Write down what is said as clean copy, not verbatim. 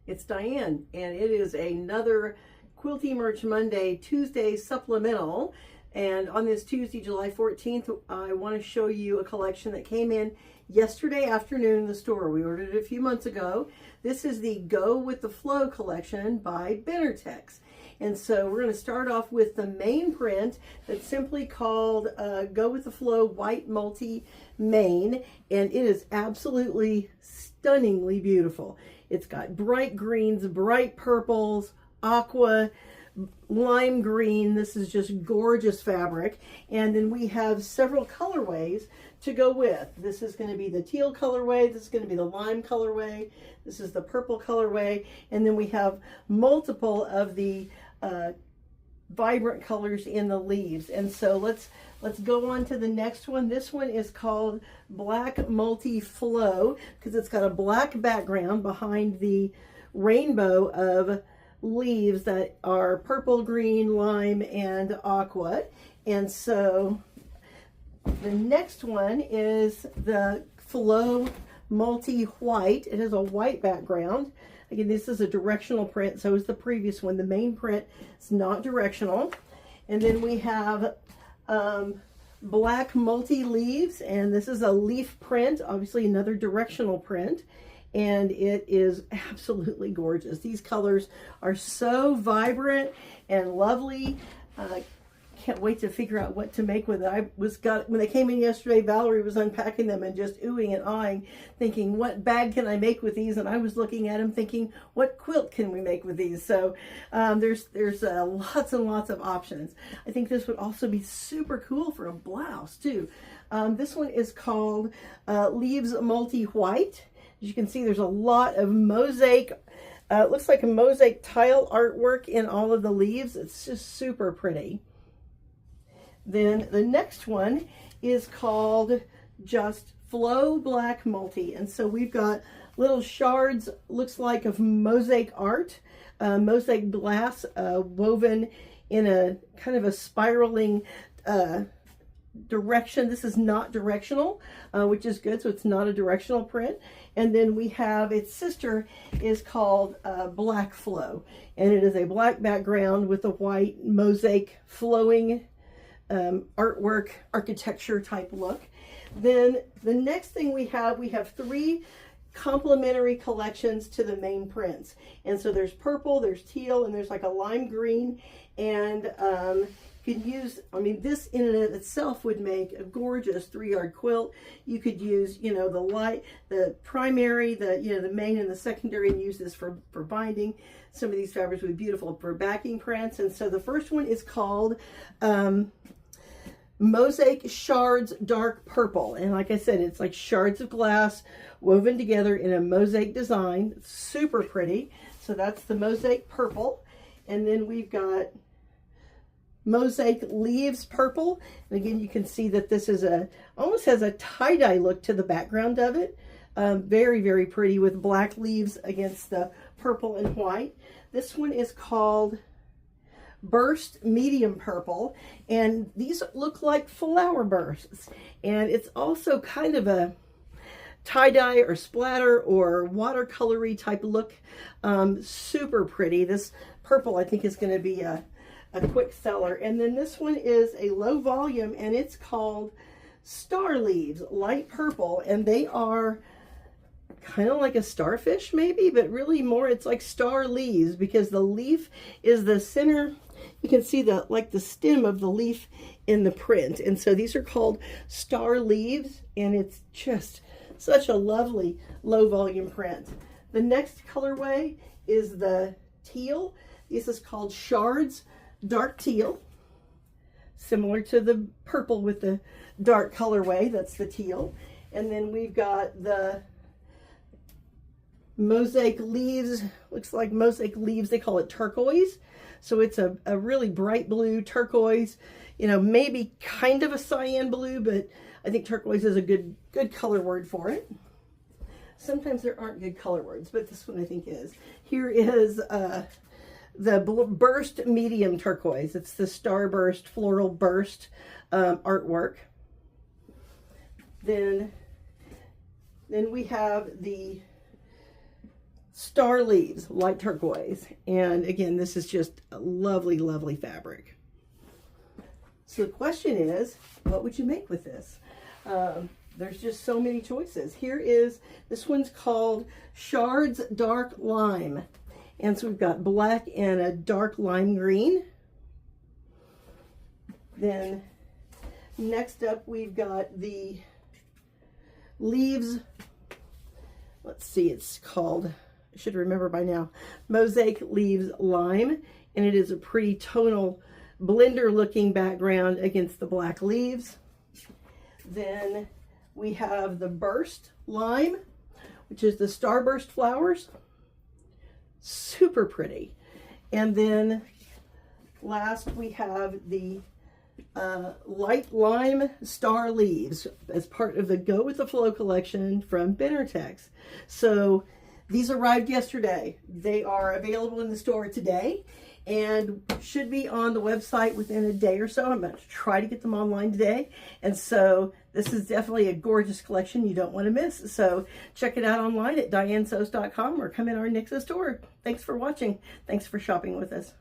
It's Diane, and it is another Quilty Merch Monday, Tuesday supplemental. And on this Tuesday, July 14th, I want to show you a collection that came in yesterday afternoon in the store. We ordered it a few months ago. This is the Go With The Flow collection by Benartex. And so we're going to start off with the main print that's simply called Go With The Flow White Multi Main. And it is absolutely stunningly beautiful. It's got bright greens, bright purples, aqua, lime green. This is just gorgeous fabric. And then we have several colorways to go with. This is going to be the teal colorway. This is going to be the lime colorway. This is the purple colorway. And then we have multiple of the vibrant colors in the leaves. And so let's go on to the next one. This one is called Black Multi Flow because it's got a black background behind the rainbow of leaves that are purple, green, lime, and aqua. And so the next one is the Flow Multi White. It has a white background. Again, this is a directional print, so is the previous one. The main print is not directional. And then we have Black Multi Leaves, and this is a leaf print, obviously another directional print. And it is absolutely gorgeous. These colors are so vibrant and lovely. Can't wait to figure out what to make with it. When they came in yesterday, Valerie was unpacking them and just oohing and ahhing, thinking, what bag can I make with these? And I was looking at them thinking, what quilt can we make with these? So there's lots and lots of options. I think this would also be super cool for a blouse too. This one is called Leaves Multi White. As you can see, there's a lot of mosaic, it looks like a mosaic tile artwork in all of the leaves. It's just super pretty. Then the next one is called just Flow Black Multi. And so we've got little shards, looks like of mosaic art, mosaic glass woven in a kind of a spiraling direction. This is not directional, which is good, so it's not a directional print. And then we have its sister is called Black Flow, and it is a black background with a white mosaic flowing artwork, architecture type look. Then the next thing we have three complementary collections to the main prints. And so there's purple, there's teal, and there's like a lime green. And you could use, I mean, this in and of itself would make a gorgeous 3-yard quilt. You could use, you know, the primary, the main and the secondary, and use this for binding. Some of these fabrics would be beautiful for backing prints. And so the first one is called Mosaic Shards Dark Purple. And like I said, it's like shards of glass woven together in a mosaic design. It's super pretty. So that's the Mosaic Purple. And then we've got Mosaic Leaves Purple. And again, you can see that this is almost has a tie-dye look to the background of it. Very, very pretty with black leaves against the purple and white. This one is called Burst Medium Purple, and these look like flower bursts. And it's also kind of a tie-dye or splatter or watercolory type look. Super pretty. This purple I think is going to be a quick seller. And then this one is a low volume, and it's called Star Leaves, light purple, and they are kind of like a starfish maybe, but really more it's like star leaves because the leaf is the center. You can see the stem of the leaf in the print. And so these are called Star Leaves, and it's just such a lovely low volume print. The next colorway is the teal. This is called Shards Dark Teal, similar to the purple with the dark colorway. That's the teal. And then we've got the Mosaic Leaves, looks like Mosaic Leaves, they call it turquoise. So it's a really bright blue turquoise, you know, maybe kind of a cyan blue, but I think turquoise is a good color word for it. Sometimes there aren't good color words, but this one I think is. Here is the Burst Medium Turquoise. It's the Starburst Floral Burst artwork. Then we have the Star Leaves, light turquoise. And again, this is just a lovely, lovely fabric. So the question is, what would you make with this? There's just so many choices. Here is, this one's called Shards Dark Lime. And so we've got black and a dark lime green. Then next up we've got the leaves. Let's see, it's called, I should remember by now, Mosaic Leaves Lime. And it is a pretty tonal blender looking background against the black leaves. Then we have the Burst Lime, which is the Starburst flowers. Super pretty. And then last we have the Light Lime Star Leaves as part of the Go With The Flow collection from Benartex. So these arrived yesterday. They are available in the store today and should be on the website within a day or so. I'm going to try to get them online today. And so this is definitely a gorgeous collection you don't want to miss. So check it out online at dianesews.com or come in our Nixa store. Thanks for watching. Thanks for shopping with us.